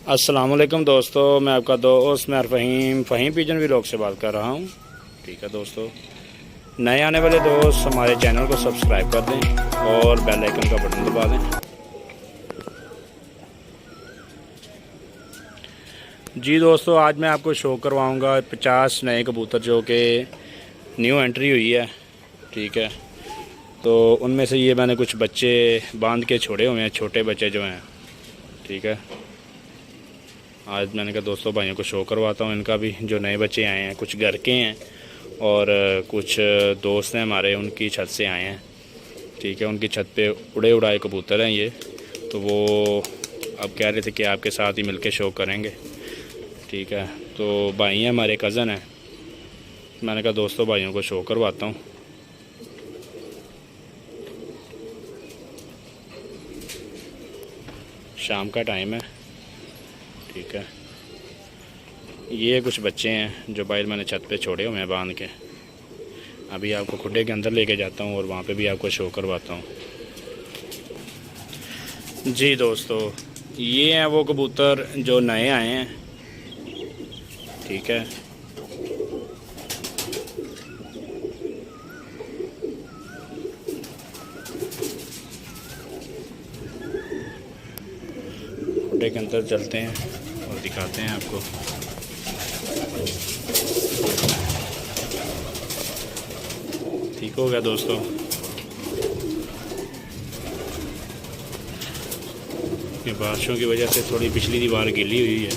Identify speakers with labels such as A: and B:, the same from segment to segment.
A: अस्सलामुअलैकुम दोस्तों, मैं आपका दोस्त मैं फ़हीम पिजन व्लॉग से बात कर रहा हूँ। ठीक है दोस्तों, नए आने वाले दोस्त हमारे चैनल को सब्सक्राइब कर दें और बेल आइकन का बटन दबा दें। जी दोस्तों, आज मैं आपको शो करवाऊँगा 50 नए कबूतर जो कि न्यू एंट्री हुई है। ठीक है, तो उनमें से ये मैंने कुछ बच्चे बांध के छोड़े हुए हैं, छोटे बच्चे जो हैं। ठीक है, आज मैंने कहा दोस्तों भाइयों को शो करवाता हूँ इनका भी, जो नए बच्चे आए हैं। कुछ घर के हैं और कुछ दोस्त हैं हमारे, उनकी छत से आए हैं। ठीक है, उनकी छत पे उड़े उड़ाए कबूतर हैं ये, तो वो अब कह रहे थे कि आपके साथ ही मिलके शो करेंगे। ठीक है, तो भाई हैं हमारे, कज़न हैं। मैंने कहा दोस्तों भाइयों को शो करवाता हूँ। शाम का टाइम है। ठीक है, ये कुछ बच्चे हैं जो भाई मैंने छत पे छोड़े हुए हैं बांध के। अभी आपको खुड्डे के अंदर लेके जाता हूँ और वहाँ पे भी आपको शो करवाता हूँ। जी दोस्तों, ये हैं वो कबूतर जो नए आए हैं। ठीक है, खुड्डे के अंदर चलते हैं और दिखाते हैं आपको। ठीक हो गया दोस्तों, ये बारिशों की वजह से थोड़ी पिछली दीवार गीली हुई है।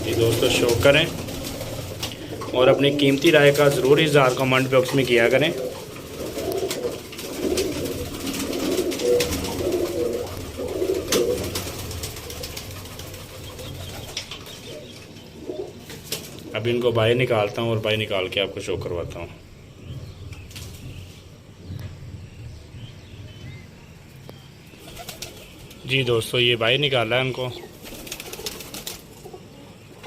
A: ये दोस्तों शो करें और अपनी कीमती राय का ज़रूर इज़हार कमेंट बॉक्स में किया करें। अब इनको बाहर निकालता हूँ और बाहर निकाल के आपको शो करवाता हूँ। जी दोस्तों, ये बाहर निकाला है इनको,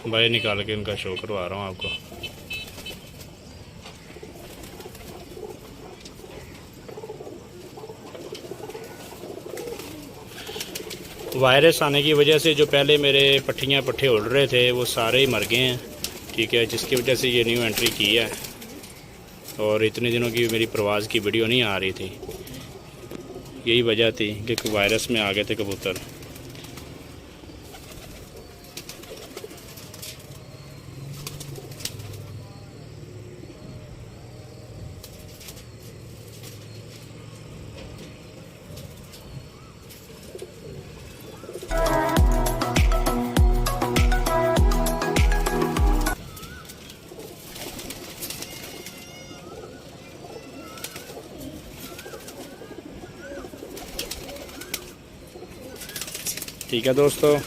A: बाहर निकाल के इनका शो करवा रहा हूँ आपको। वायरस आने की वजह से जो पहले मेरे पट्ठे उड़ रहे थे वो सारे ही मर गए हैं। ठीक है, जिसकी वजह से ये न्यू एंट्री की है और इतने दिनों की मेरी प्रवास की वीडियो नहीं आ रही थी। यही वजह थी कि वायरस में आ गए थे कबूतर। ठीक है दोस्तों,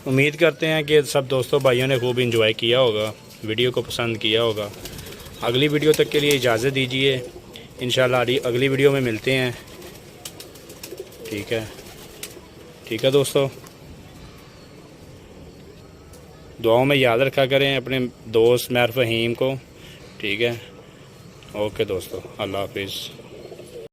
A: उम्मीद करते हैं कि सब दोस्तों भाइयों ने खूब एंजॉय किया होगा, वीडियो को पसंद किया होगा। अगली वीडियो तक के लिए इजाज़त दीजिए, इंशाल्लाह अगली वीडियो में मिलते हैं। ठीक है, ठीक है दोस्तों, दुआओं में याद रखा करें अपने दोस्त मैं फ़हीम को। ठीक है, ओके दोस्तों, अल्लाह हाफिज़।